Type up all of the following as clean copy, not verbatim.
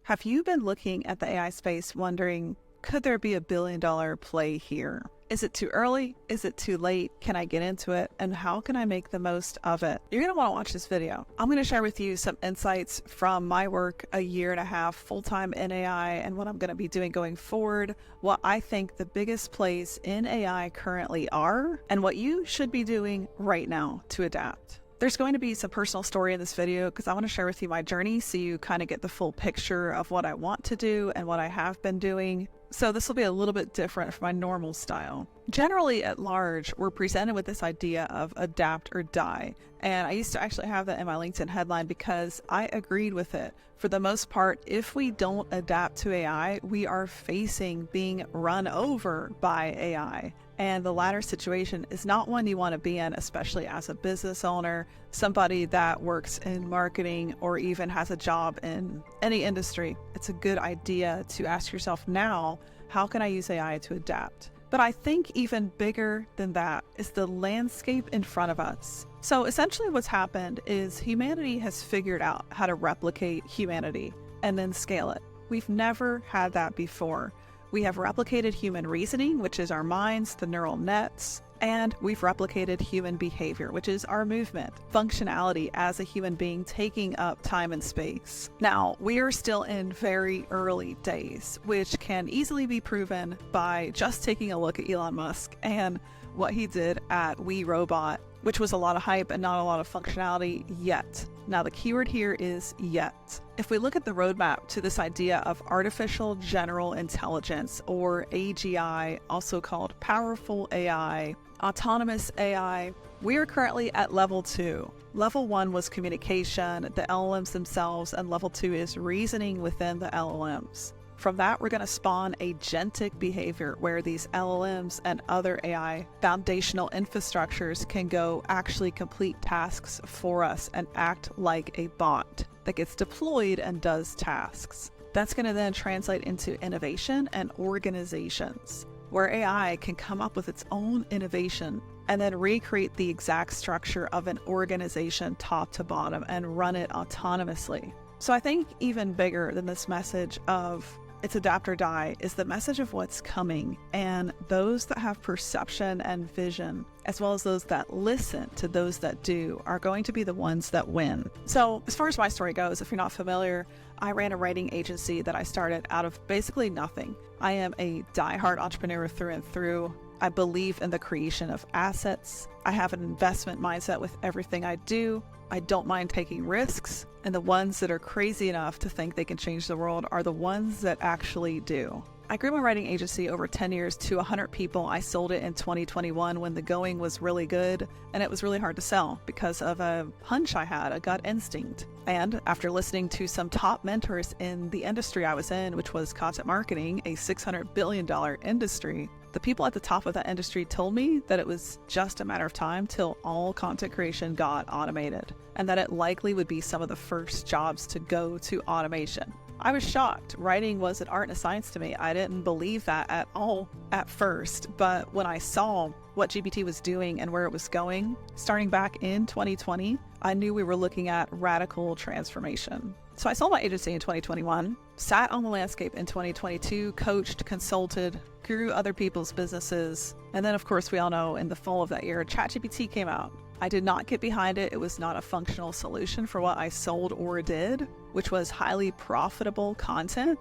Have you been looking at the AI space wondering, could there be $1 billion play here? Is it too early? Is it too late? Can I get into it? And how can I make the most of it? You're going to want to watch this video. I'm going to share with you some insights from my work, a year and a half full-time in AI, and what I'm going to be doing going forward, what I think the biggest plays in AI currently are, and what you should be doing right now to adapt. There's going to be some personal story in this video because I want to share with you my journey so you kind of get the full picture of what I want to do and what I have been doing. So this will be a little bit different from my normal style. Generally at large, we're presented with this idea of adapt or die. And I used to actually have that in my LinkedIn headline because I agreed with it. For the most part, if we don't adapt to AI, we are facing being run over by AI. And the latter situation is not one you want to be in, especially as a business owner, somebody that works in marketing, or even has a job in any industry. It's a good idea to ask yourself now, how can I use AI to adapt? But I think even bigger than that is the landscape in front of us. So essentially what's happened is humanity has figured out how to replicate humanity and then scale it. We've never had that before. We have replicated human reasoning, which is our minds, the neural nets, and we've replicated human behavior, which is our movement, functionality as a human being taking up time and space. Now, we are still in very early days, which can easily be proven by just taking a look at Elon Musk and what he did at We Robot, which was a lot of hype and not a lot of functionality yet. Now, the keyword here is yet. If we look at the roadmap to this idea of artificial general intelligence, or AGI, also called powerful AI, autonomous AI, we are currently at level 2. Level 1 was communication, the LLMs themselves, and level 2 is reasoning within the LLMs. From that, we're going to spawn agentic behavior where these LLMs and other AI foundational infrastructures can go actually complete tasks for us and act like a bot that gets deployed and does tasks. That's going to then translate into innovation and organizations, where AI can come up with its own innovation and then recreate the exact structure of an organization top to bottom and run it autonomously. So I think even bigger than this message of it's adapt or die is the message of what's coming, and those that have perception and vision, as well as those that listen to those that do, are going to be the ones that win. So as far as my story goes, if you're not familiar, I ran a writing agency that I started out of basically nothing. I am a diehard entrepreneur through and through. I believe in the creation of assets. I have an investment mindset with everything I do. I don't mind taking risks, and the ones that are crazy enough to think they can change the world are the ones that actually do. I grew my writing agency over 10 years to 100 people. I sold it in 2021 when the going was really good, and it was really hard to sell because of a hunch I had, a gut instinct. And after listening to some top mentors in the industry I was in, which was content marketing, a $600 billion industry, the people at the top of that industry told me that it was just a matter of time till all content creation got automated, and that it likely would be some of the first jobs to go to automation. I was shocked. Writing was an art and a science to me. I didn't believe that at all at first, but when I saw what GPT was doing and where it was going, starting back in 2020, I knew we were looking at radical transformation. So I sold my agency in 2021, sat on the landscape in 2022, coached, consulted, grew other people's businesses. And then, of course, we all know in the fall of that year, ChatGPT came out. I did not get behind it. It was not a functional solution for what I sold or did, which was highly profitable content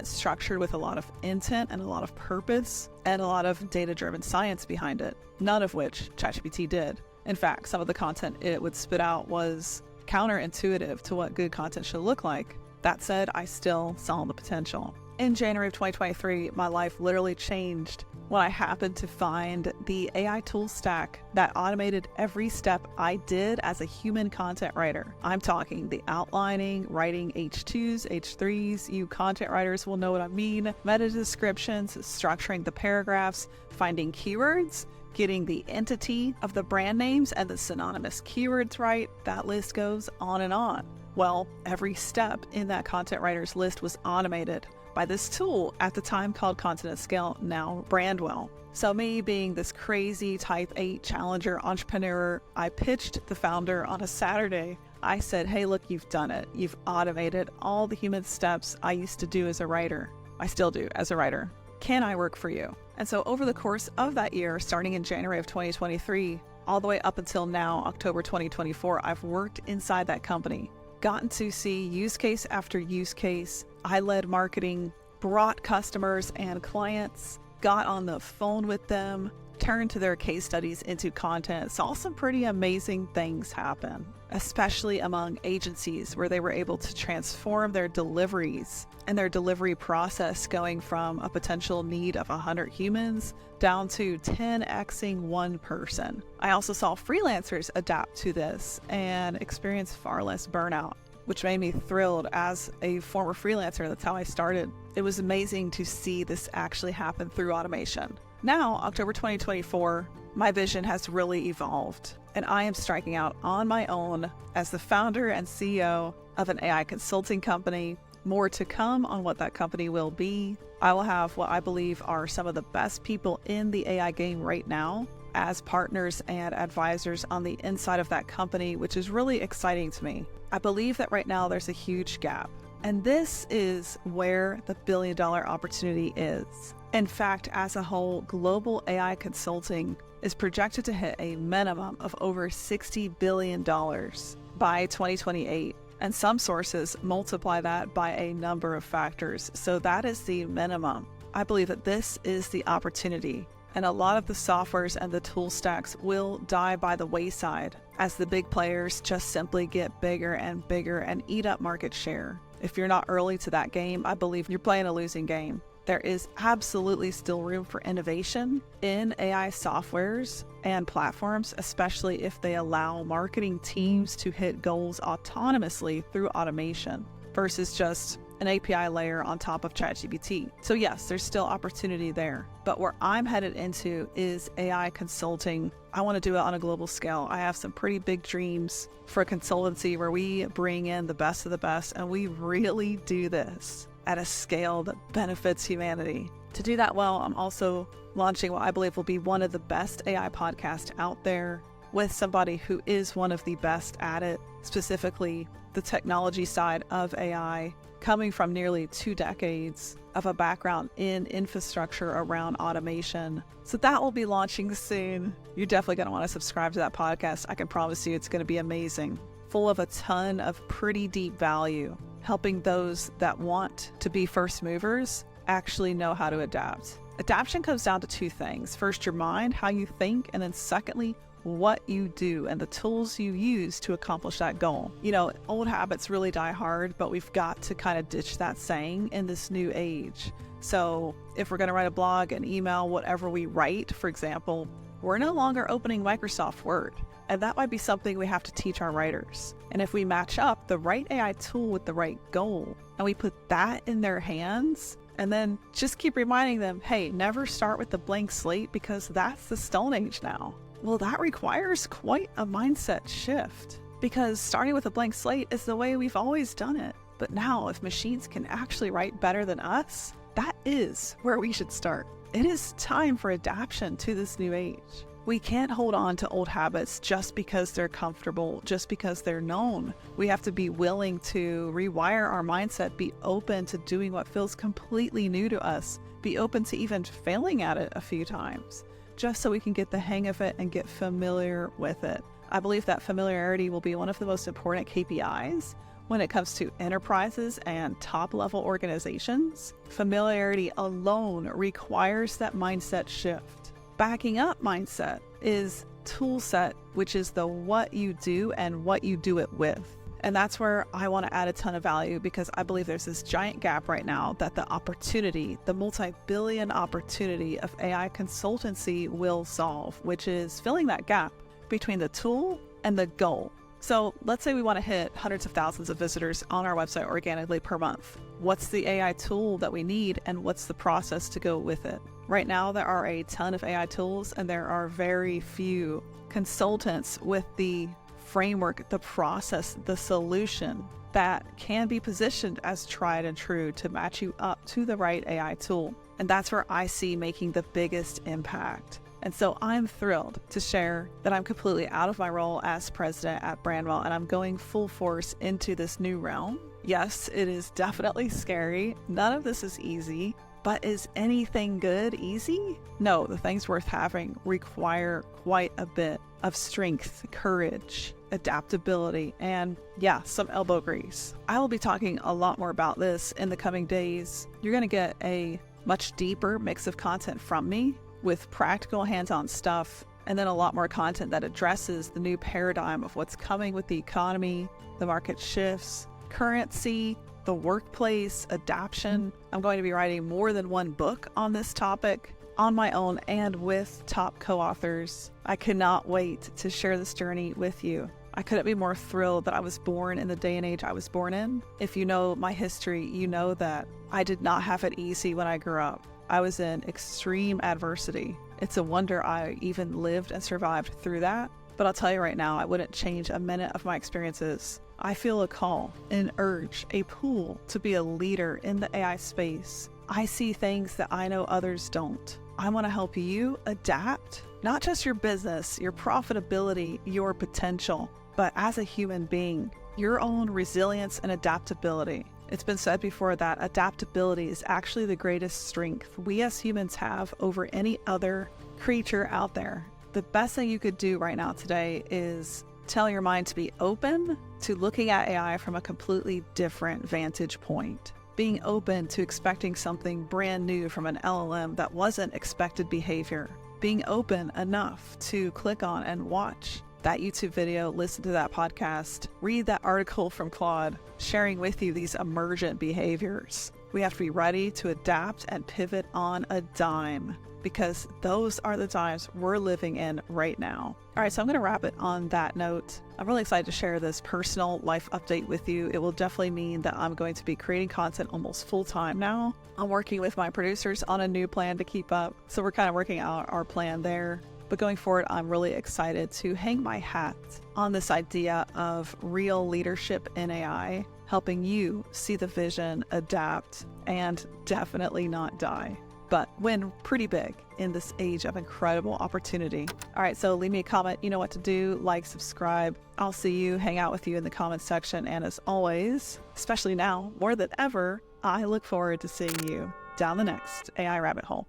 structured with a lot of intent and a lot of purpose and a lot of data-driven science behind it, none of which ChatGPT did. In fact, some of the content it would spit out was counterintuitive to what good content should look like. That said, I still saw the potential. In January of 2023, my life literally changed when I happened to find the AI tool stack that automated every step I did as a human content writer. I'm talking the outlining, writing H2s, H3s, you content writers will know what I mean, meta descriptions, structuring the paragraphs, finding keywords, getting the entity of the brand names and the synonymous keywords right. That list goes on and on. Well, every step in that content writer's list was automated by this tool at the time called Content at Scale, now Brandwell. So me being this crazy type 8 challenger entrepreneur, I pitched the founder on a Saturday I said, hey, look, you've done it. You've automated all the human steps I used to do as a writer. I still do as a writer. Can I work for you? And so over the course of that year, starting in January of 2023, all the way up until now, October 2024, I've worked inside that company, gotten to see use case after use case. I led marketing, brought customers and clients, got on the phone with them, turned to their case studies into content, saw some pretty amazing things happen, especially among agencies where they were able to transform their deliveries and their delivery process, going from a potential need of 100 humans down to 10xing one person. I also saw freelancers adapt to this and experience far less burnout, which made me thrilled as a former freelancer. That's how I started. It was amazing to see this actually happen through automation. Now, October 2024, my vision has really evolved, and I am striking out on my own as the founder and CEO of an AI consulting company. More to come on what that company will be. I will have what I believe are some of the best people in the AI game right now as partners and advisors on the inside of that company, which is really exciting to me. I believe that right now there's a huge gap, and this is where the billion-dollar opportunity is. In fact, as a whole, global AI consulting is projected to hit a minimum of over $60 billion by 2028. And some sources multiply that by a number of factors. So that is the minimum. I believe that this is the opportunity. And a lot of the softwares and the tool stacks will die by the wayside as the big players just simply get bigger and bigger and eat up market share. If you're not early to that game, I believe you're playing a losing game. There is absolutely still room for innovation in AI softwares and platforms, especially if they allow marketing teams to hit goals autonomously through automation versus just an API layer on top of ChatGPT. So yes, there's still opportunity there. But where I'm headed into is AI consulting. I want to do it on a global scale. I have some pretty big dreams for a consultancy where we bring in the best of the best, and we really do this at a scale that benefits humanity. To do that well, I'm also launching what I believe will be one of the best AI podcasts out there with somebody who is one of the best at it, specifically the technology side of AI, coming from nearly 2 decades of a background in infrastructure around automation. So that will be launching soon. You're definitely going to want to subscribe to that podcast. I can promise you it's going to be amazing, full of a ton of pretty deep value, helping those that want to be first movers actually know how to adapt. Adaptation comes down to 2 things. First, your mind, how you think, and then secondly, what you do and the tools you use to accomplish that goal. You know, old habits really die hard, but we've got to kind of ditch that saying in this new age. So if we're going to write a blog, an email, whatever we write, for example, we're no longer opening Microsoft Word. And that might be something we have to teach our writers. And if we match up the right AI tool with the right goal, and we put that in their hands, and then just keep reminding them, hey, never start with the blank slate because that's the Stone Age now. Well, that requires quite a mindset shift, because starting with a blank slate is the way we've always done it. But now, if machines can actually write better than us, that is where we should start. It is time for adaptation to this new age. We can't hold on to old habits just because they're comfortable, just because they're known. We have to be willing to rewire our mindset, be open to doing what feels completely new to us, be open to even failing at it a few times, just so we can get the hang of it and get familiar with it. I believe that familiarity will be one of the most important KPIs when it comes to enterprises and top-level organizations. Familiarity alone requires that mindset shift. Backing up mindset is tool set, which is the what you do and what you do it with. And that's where I want to add a ton of value, because I believe there's this giant gap right now that the opportunity, the multi-billion opportunity of AI consultancy will solve, which is filling that gap between the tool and the goal. So let's say we want to hit hundreds of thousands of visitors on our website organically per month. What's the AI tool that we need, and what's the process to go with it? Right now, there are a ton of AI tools, and there are very few consultants with the framework, the process, the solution that can be positioned as tried and true to match you up to the right AI tool. And that's where I see making the biggest impact. And so I'm thrilled to share that I'm completely out of my role as president at Brandwell, and I'm going full force into this new realm. Yes, it is definitely scary. None of this is easy. But is anything good easy? No, the things worth having require quite a bit of strength, courage, adaptability, and some elbow grease. I will be talking a lot more about this in the coming days. You're going to get a much deeper mix of content from me with practical hands-on stuff, and then a lot more content that addresses the new paradigm of what's coming with the economy, the market shifts, currency, the workplace, adaption. I'm going to be writing more than one book on this topic on my own and with top co-authors. I cannot wait to share this journey with you. I couldn't be more thrilled that I was born in the day and age I was born in. If you know my history, you know that I did not have it easy when I grew up. I was in extreme adversity. It's a wonder I even lived and survived through that. But I'll tell you right now, I wouldn't change a minute of my experiences. I feel a call, an urge, a pull to be a leader in the AI space. I see things that I know others don't. I want to help you adapt, not just your business, your profitability, your potential, but as a human being, your own resilience and adaptability. It's been said before that adaptability is actually the greatest strength we as humans have over any other creature out there. The best thing you could do right now today is tell your mind to be open to looking at AI from a completely different vantage point. Being open to expecting something brand new from an LLM that wasn't expected behavior. Being open enough to click on and watch that YouTube video, listen to that podcast, read that article from Claude, sharing with you these emergent behaviors. We have to be ready to adapt and pivot on a dime, because those are the times we're living in right now. All right, so I'm going to wrap it on that note. I'm really excited to share this personal life update with you. It will definitely mean that I'm going to be creating content almost full time now. I'm working with my producers on a new plan to keep up, so we're kind of working out our plan there. But going forward, I'm really excited to hang my hat on this idea of real leadership in AI, helping you see the vision, adapt, and definitely not die, but win pretty big in this age of incredible opportunity. All right, so leave me a comment. You know what to do. Like, subscribe. I'll see you, hang out with you in the comments section. And as always, especially now, more than ever, I look forward to seeing you down the next AI rabbit hole.